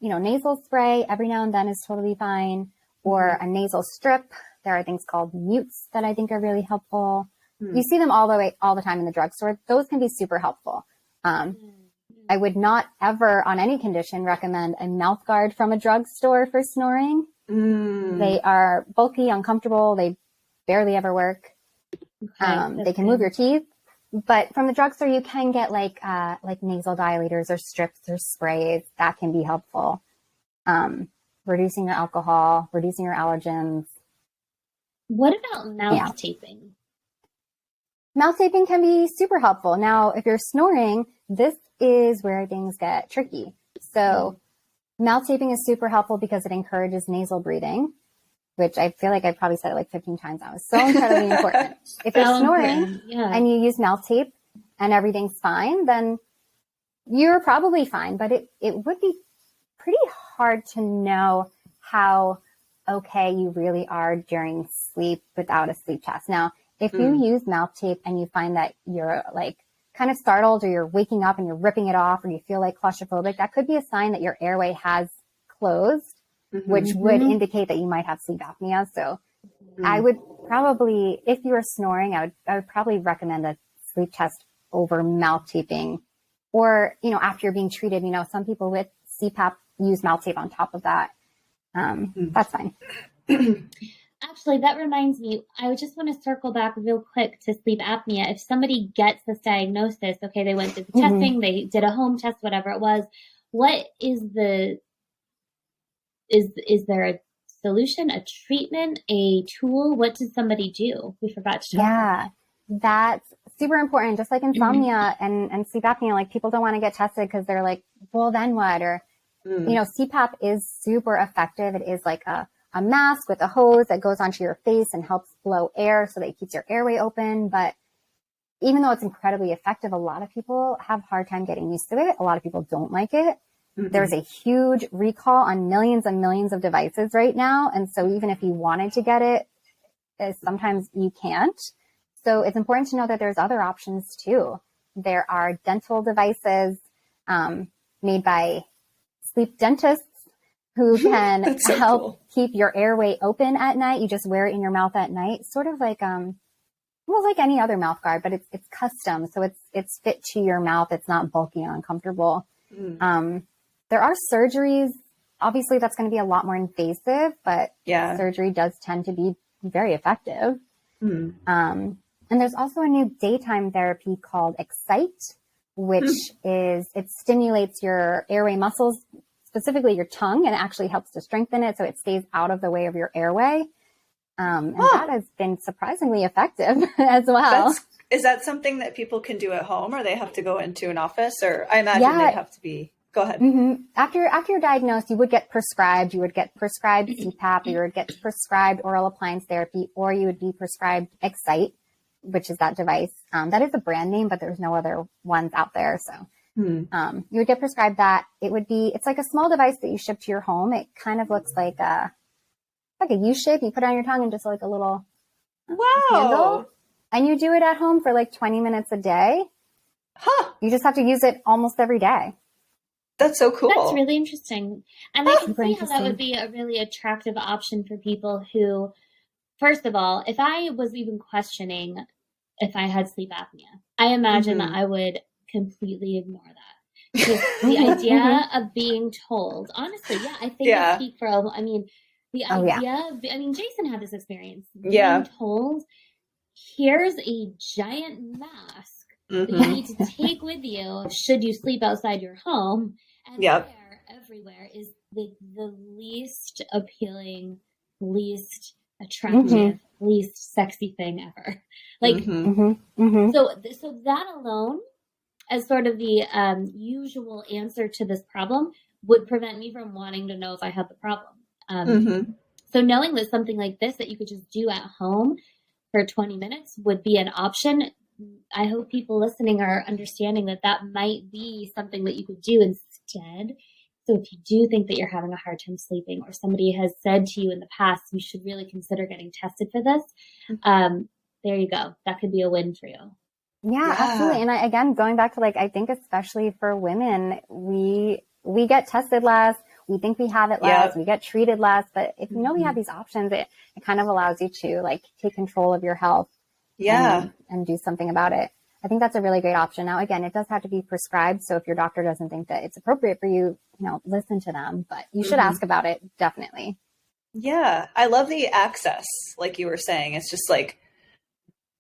nasal spray every now and then is totally fine, or a nasal strip. There are things called mutes that I think are really helpful. You see them all the time in the drugstore. Those can be super helpful. I would not ever, on any condition, recommend a mouth guard from a drugstore for snoring. They are bulky, uncomfortable. They barely ever work. They can move your teeth. But from the drugstore, you can get like nasal dilators or strips or sprays. That can be helpful. reducing your alcohol, reducing your allergens. What about mouth taping? Mouth taping can be super helpful. Now, if you're snoring, this is where things get tricky. So mouth taping is super helpful because it encourages nasal breathing, which I feel like I probably said it like 15 times now. It's so incredibly important. If you're snoring and you use mouth tape and everything's fine, then you're probably fine. But it would be pretty hard to know how okay you really are during sleep without a sleep test. Now, if you use mouth tape and you find that you're like kind of startled or you're waking up and you're ripping it off or you feel like claustrophobic, that could be a sign that your airway has closed, which would indicate that you might have sleep apnea. So I would probably, if you were snoring, I would probably recommend a sleep test over mouth taping, or, after you're being treated, some people with CPAP use mouth tape on top of that. That's fine. Actually, that reminds me, I just want to circle back real quick to sleep apnea. If somebody gets this diagnosis, okay, they went through the testing, they did a home test, whatever it was, what is is there a solution, a treatment, a tool? What does somebody do? We forgot to talk about that. That's super important. Just like insomnia and sleep apnea, like people don't want to get tested because they're like, well, then what? Or, CPAP is super effective. It is like a mask with a hose that goes onto your face and helps blow air so that it keeps your airway open. But even though it's incredibly effective, a lot of people have a hard time getting used to it. A lot of people don't like it. There's a huge recall on millions and millions of devices right now. And so even if you wanted to get it, sometimes you can't. So it's important to know that there's other options too. There are dental devices made by sleep dentists who can help keep your airway open at night. You just wear it in your mouth at night, sort of like almost like any other mouth guard, but it's custom, so it's fit to your mouth. It's not bulky and uncomfortable. There are surgeries. Obviously, that's going to be a lot more invasive, but surgery does tend to be very effective. And there's also a new daytime therapy called Excite, which it stimulates your airway muscles, specifically your tongue, and it actually helps to strengthen it so it stays out of the way of your airway. And that has been surprisingly effective as well. Is that something that people can do at home, or they have to go into an office? Or I imagine they'd have to be. Go ahead. After you're diagnosed, you would get prescribed. You would get prescribed CPAP. You would get prescribed oral appliance therapy, or you would be prescribed Excite, which is that device. That is a brand name, but there's no other ones out there. So you would get prescribed that. It's like a small device that you ship to your home. It kind of looks like a U shape. You put it on your tongue and just like a little handle. And you do it at home for like 20 minutes a day. You just have to use it almost every day. That's so cool. That's really interesting. And I can see how that would be a really attractive option for people who, first of all, if I was even questioning if I had sleep apnea, I imagine that I would completely ignore that. Because the idea of being told, honestly, I think I speak for, the idea, Jason had this experience. Being told, here's a giant mask that you need to take with you should you sleep outside your home. And there, everywhere, is the least appealing, least attractive, least sexy thing ever. Like, so that alone, as sort of the usual answer to this problem, would prevent me from wanting to know if I had the problem. So knowing that something like this that you could just do at home for 20 minutes would be an option, I hope people listening are understanding that might be something that you could do instead. So if you do think that you're having a hard time sleeping, or somebody has said to you in the past, you should really consider getting tested for this. There you go. That could be a win for you. Yeah, absolutely. And again, going back to I think especially for women, we get tested less. We think we have it less. We get treated less. But if you know we have these options, it kind of allows you to take control of your health. And do something about it. I think that's a really great option. Now, again, it does have to be prescribed. So if your doctor doesn't think that it's appropriate for you, listen to them, but you should ask about it. Definitely. Yeah. I love the access. Like you were saying, it's just like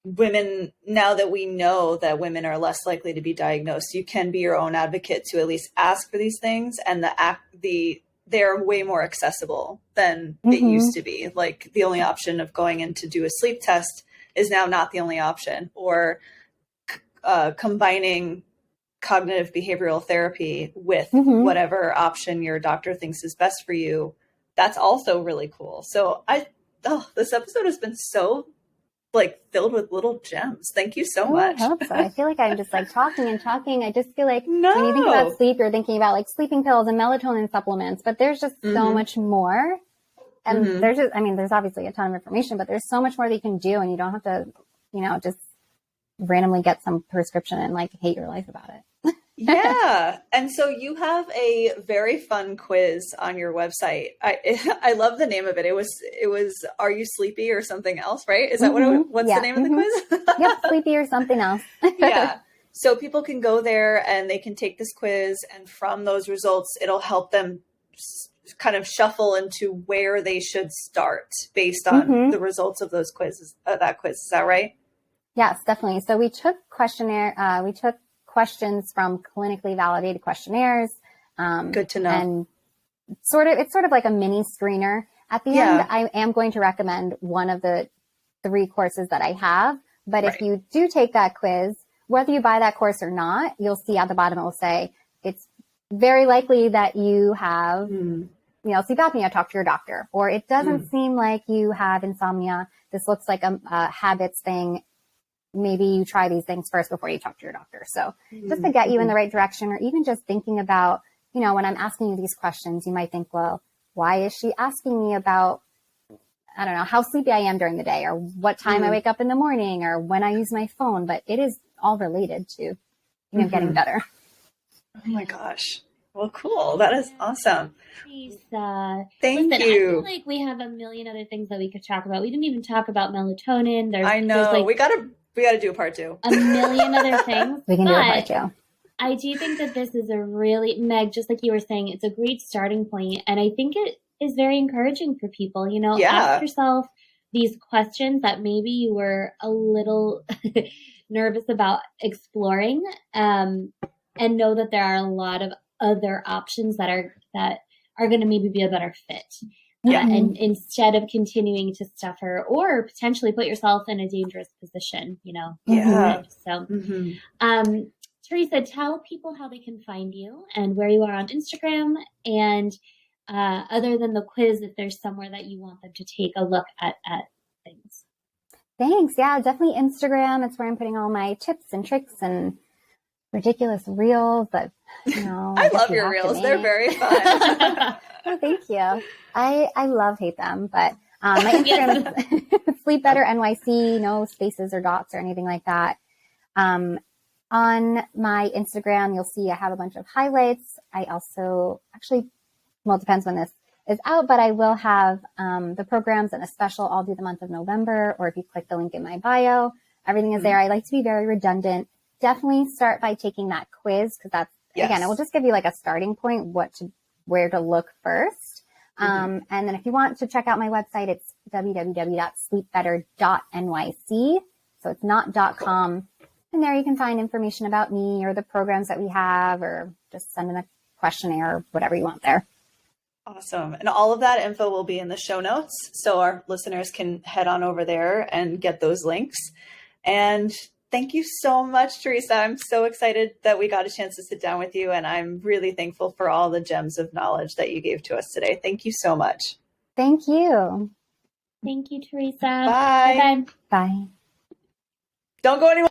women, now that we know that women are less likely to be diagnosed, you can be your own advocate to at least ask for these things. And the they're way more accessible than it used to be. Like the only option of going in to do a sleep test is now not the only option, or combining cognitive behavioral therapy with whatever option your doctor thinks is best for you. That's also really cool. So this episode has been so like filled with little gems. Thank you so much. I hope so. I feel like I'm just like talking and talking. I just feel like when you think about sleep, you're thinking about like sleeping pills and melatonin supplements, but there's just so much more. And there's just, I mean, there's obviously a ton of information, but there's so much more that you can do, and you don't have to, you know, just randomly get some prescription and like hate your life about it. Yeah. And so you have a very fun quiz on your website. I love the name of it. It was Are You Sleepy or something else, right? Is that what's the name of the quiz? Yep, Sleepy or something else. Yeah. So people can go there and they can take this quiz, and from those results, it'll help them kind of shuffle into where they should start based on the results of those quizzes, that quiz. Is that right? Yes, definitely. So we took questions from clinically validated questionnaires. Good to know. And it's sort of like a mini screener. At the end, I am going to recommend one of the 3 courses that I have. But if you do take that quiz, whether you buy that course or not, you'll see at the bottom it will say it's very likely that you have, you know, sleep apnea. Talk to your doctor. Or it doesn't seem like you have insomnia. This looks like a habits thing. Maybe you try these things first before you talk to your doctor. So just to get you in the right direction, or even just thinking about, you know, when I'm asking you these questions, you might think, well, why is she asking me about, I don't know, how sleepy I am during the day, or what time I wake up in the morning, or when I use my phone, but it is all related to, you know, getting better. Oh my gosh. Well, cool. That is awesome. Teresa. Thank you. I feel like we have a million other things that we could talk about. We didn't even talk about melatonin. I know. There's like, we gotta do a part 2. A million other things. We can do a part 2. I do think that this is a really, Meg, just like you were saying, it's a great starting point. And I think it is very encouraging for people. You know, ask yourself these questions that maybe you were a little nervous about exploring, and know that there are a lot of other options that are going to maybe be a better fit. And instead of continuing to suffer or potentially put yourself in a dangerous position, you know. So, Teresa, tell people how they can find you and where you are on Instagram, and other than the quiz, if there's somewhere that you want them to take a look at things. Thanks. Yeah, definitely Instagram. It's where I'm putting all my tips and tricks and ridiculous reels. But, you know, I love your reels. They're very fun. Oh, thank you. I hate them, but my Instagram is Sleep Better NYC, no spaces or dots or anything like that. On my Instagram, you'll see I have a bunch of highlights. I also it depends when this is out, but I will have the programs and a special all through the month of November, or if you click the link in my bio, everything is there. I like to be very redundant. Definitely start by taking that quiz, because that's, again, it will just give you like a starting point, where to look first. And then if you want to check out my website, it's www.sleepbetter.nyc. So it's not .com. And there you can find information about me or the programs that we have, or just send in a questionnaire or whatever you want there. Awesome. And all of that info will be in the show notes, so our listeners can head on over there and get those links. And thank you so much, Teresa. I'm so excited that we got a chance to sit down with you, and I'm really thankful for all the gems of knowledge that you gave to us today. Thank you so much. Thank you. Thank you, Teresa. Bye. Bye. Don't go anywhere.